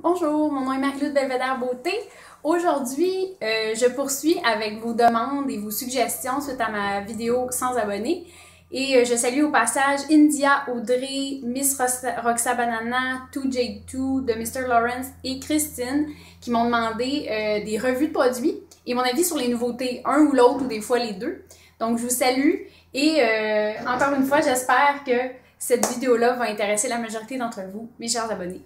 Bonjour, mon nom est Marie-Lude Belvédère Beauté. Aujourd'hui, je poursuis avec vos demandes et vos suggestions suite à ma vidéo sans abonnés. Et je salue au passage India, Audrey, Miss Roxa Banana, 2J2 de Mr. Lawrence et Christine qui m'ont demandé des revues de produits et mon avis sur les nouveautés, un ou l'autre ou des fois les deux. Donc je vous salue et encore une fois, j'espère que cette vidéo-là va intéresser la majorité d'entre vous, mes chers abonnés.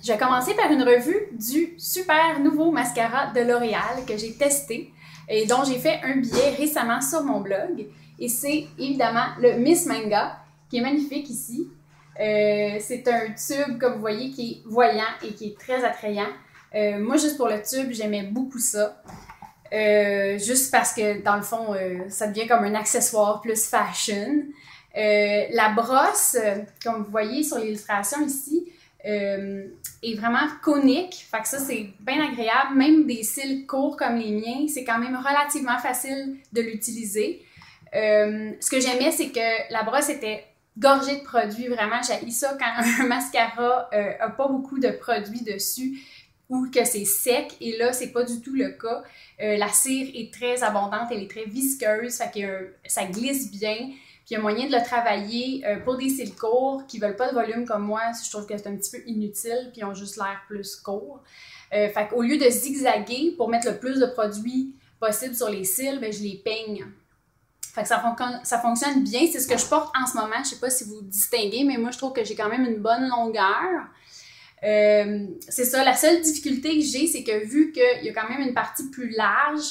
Je vais commencer par une revue du super nouveau mascara de L'Oréal que j'ai testé et dont j'ai fait un billet récemment sur mon blog. Et c'est évidemment le Miss Manga qui est magnifique ici. C'est un tube, comme vous voyez, qui est voyant et qui est très attrayant. Moi, juste pour le tube, j'aimais beaucoup ça. Juste parce que, dans le fond, ça devient comme un accessoire plus fashion. La brosse, comme vous voyez sur l'illustration ici, est vraiment conique, fait que ça c'est bien agréable, même des cils courts comme les miens, c'est quand même relativement facile de l'utiliser. Ce que j'aimais, c'est que la brosse était gorgée de produits, vraiment j'haïs ça quand un mascara a pas beaucoup de produits dessus ou que c'est sec, et là c'est pas du tout le cas. La cire est très abondante, elle est très visqueuse, fait que ça glisse bien. Puis il y a moyen de le travailler pour des cils courts qui ne veulent pas de volume comme moi. Je trouve que c'est un petit peu inutile, puis ils ont juste l'air plus court. Fait qu'au lieu de zigzaguer pour mettre le plus de produits possible sur les cils, ben, je les peigne. Fait que ça fonctionne bien. C'est ce que je porte en ce moment. Je ne sais pas si vous distinguez, mais moi je trouve que j'ai quand même une bonne longueur. C'est ça, la seule difficulté que j'ai, c'est que vu qu'il y a quand même une partie plus large,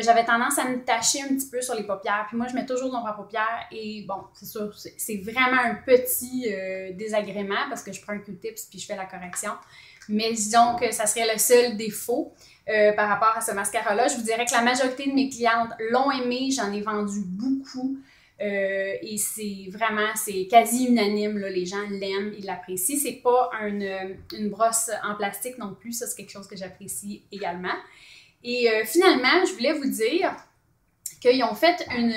j'avais tendance à me tacher un petit peu sur les paupières. Puis moi, je mets toujours de l'ombre à paupières et bon, c'est sûr, c'est vraiment un petit désagrément parce que je prends un Q-tips puis je fais la correction. Mais disons que ça serait le seul défaut par rapport à ce mascara-là. Je vous dirais que la majorité de mes clientes l'ont aimé, j'en ai vendu beaucoup. Et c'est quasi unanime, là, les gens l'aiment, ils l'apprécient. C'est pas une brosse en plastique non plus, ça c'est quelque chose que j'apprécie également. Et finalement, je voulais vous dire qu'ils ont fait une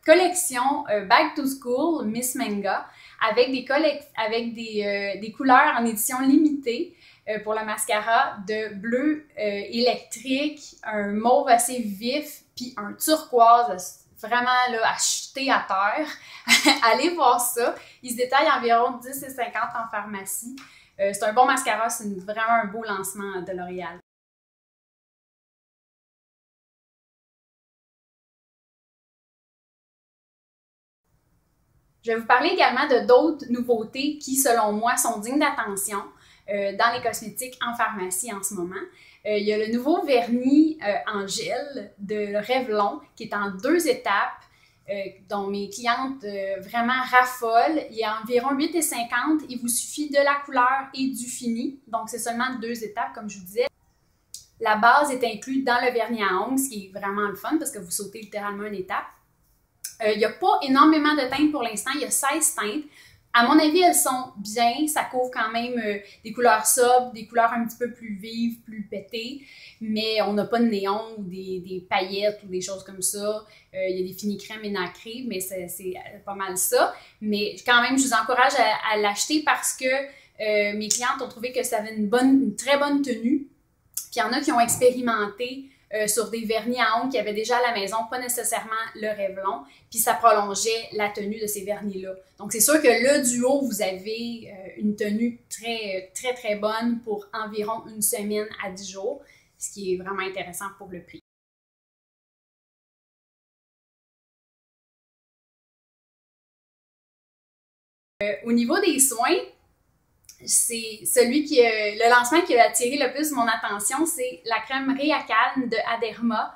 collection Back to School Miss Manga avec des couleurs en édition limitée pour le mascara de bleu électrique, un mauve assez vif, puis un turquoise vraiment là, à jeter à terre. Allez voir ça. Il se détaille environ 10,50 $ en pharmacie. C'est un bon mascara, c'est vraiment un beau lancement de L'Oréal. Je vais vous parler également de d'autres nouveautés qui, selon moi, sont dignes d'attention dans les cosmétiques en pharmacie en ce moment. Il y a le nouveau vernis en gel de Revlon qui est en 2 étapes dont mes clientes vraiment raffolent. Il y a environ 8,50 $. Il vous suffit de la couleur et du fini. Donc, c'est seulement 2 étapes, comme je vous disais. La base est inclue dans le vernis à ongles, ce qui est vraiment le fun parce que vous sautez littéralement une étape. Il n'y a pas énormément de teintes pour l'instant, il y a 16 teintes. À mon avis, elles sont bien, ça couvre quand même des couleurs sobres, des couleurs un petit peu plus vives, plus pétées, mais on n'a pas de néon ou des paillettes ou des choses comme ça. Il y a des finis crème et nacrés, mais c'est pas mal ça. Mais quand même, je vous encourage à l'acheter parce que mes clientes ont trouvé que ça avait une très bonne tenue. Puis il y en a qui ont expérimenté sur des vernis à ongles qu'il y avait déjà à la maison, pas nécessairement le Revlon, puis ça prolongeait la tenue de ces vernis-là. Donc c'est sûr que le duo, vous avez une tenue très, très, très bonne pour environ 1 semaine à 10 jours, ce qui est vraiment intéressant pour le prix. Au niveau des soins, c'est le lancement qui a attiré le plus mon attention, c'est la crème Réacalme de Aderma.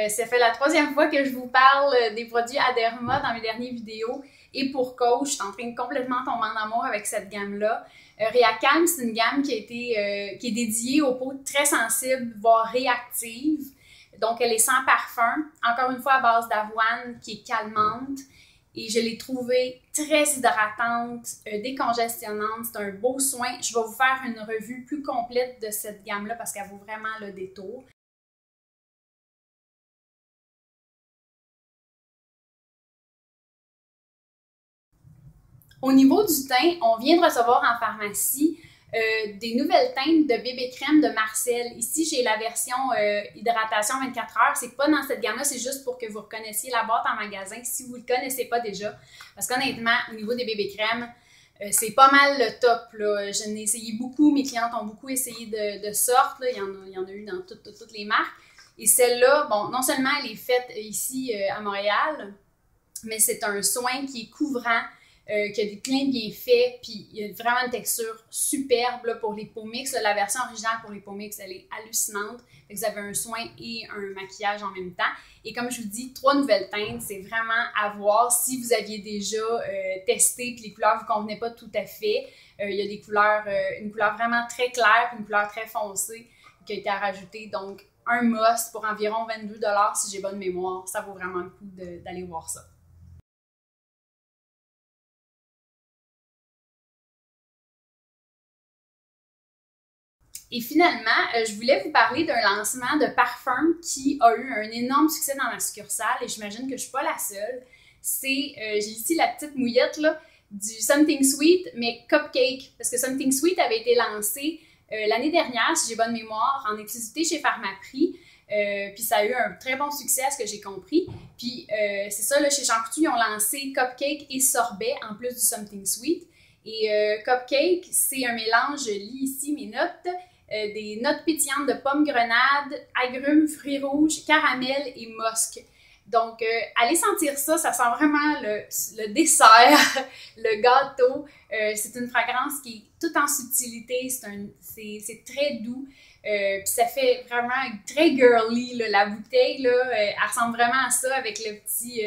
Ça fait la 3e fois que je vous parle des produits Aderma dans mes dernières vidéos et pour cause, je suis en train de complètement tomber en amour avec cette gamme-là. Réacalme, c'est une gamme qui est dédiée aux peaux très sensibles, voire réactives. Donc, elle est sans parfum, encore une fois à base d'avoine qui est calmante. Et je l'ai trouvée très hydratante, décongestionnante. C'est un beau soin. Je vais vous faire une revue plus complète de cette gamme-là parce qu'elle vaut vraiment le détour. Au niveau du teint, on vient de recevoir en pharmacie des nouvelles teintes de bébé crème de Marcel. Ici, j'ai la version hydratation 24 heures. C'est pas dans cette gamme-là, c'est juste pour que vous reconnaissiez la boîte en magasin si vous ne le connaissez pas déjà. Parce qu'honnêtement, au niveau des bébés crèmes, c'est pas mal le top, là. Je n'ai essayé beaucoup, mes clientes ont beaucoup essayé de sorte. Là. Il y en a eu dans toutes les marques. Et celle-là, bon, non seulement elle est faite ici à Montréal, mais c'est un soin qui est couvrant, qui a plein de bienfaits, puis il y a vraiment une texture superbe là, pour les peaux mixtes. La version originale pour les peaux mixtes, elle est hallucinante. Fait que vous avez un soin et un maquillage en même temps. Et comme je vous dis, 3 nouvelles teintes, c'est vraiment à voir si vous aviez déjà testé puis les couleurs ne vous convenaient pas tout à fait. Il y a des couleurs, une couleur vraiment très claire puis une couleur très foncée qui a été à rajouter. Donc, un must pour environ 22 $ si j'ai bonne mémoire. Ça vaut vraiment le coup d'aller voir ça. Et finalement, je voulais vous parler d'un lancement de parfum qui a eu un énorme succès dans ma succursale et j'imagine que je ne suis pas la seule. C'est, j'ai ici la petite mouillette là, du Something Sweet, mais Cupcake, parce que Something Sweet avait été lancé l'année dernière, si j'ai bonne mémoire, en exclusivité chez Pharmaprix. Puis ça a eu un très bon succès à ce que j'ai compris. Puis c'est ça, là, chez Jean Coutu, ils ont lancé Cupcake et Sorbet en plus du Something Sweet. Et Cupcake, c'est un mélange, je lis ici mes notes, des notes pétillantes de pommes grenades, agrumes, fruits rouges, caramel et musc. Donc, allez sentir ça, ça sent vraiment le dessert, le gâteau. C'est une fragrance qui est toute en subtilité, c'est très doux. Puis ça fait vraiment très girly, là. La bouteille, là, elle ressemble vraiment à ça avec le petit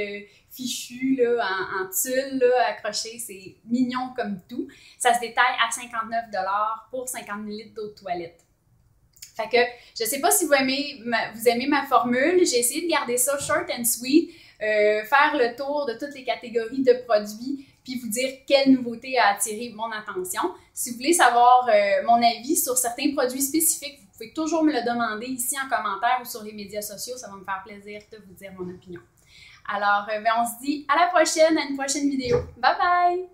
fichu là, en tulle là, accroché. C'est mignon comme tout. Ça se détaille à 59 $ pour 50 ml d'eau de toilette. Fait que je sais pas si vous aimez ma formule. J'ai essayé de garder ça short and sweet, faire le tour de toutes les catégories de produits, puis vous dire quelle nouveauté a attiré mon attention. Si vous voulez savoir mon avis sur certains produits spécifiques, vous pouvez toujours me le demander ici en commentaire ou sur les médias sociaux. Ça va me faire plaisir de vous dire mon opinion. Alors, on se dit à la prochaine, à une prochaine vidéo. Bye bye!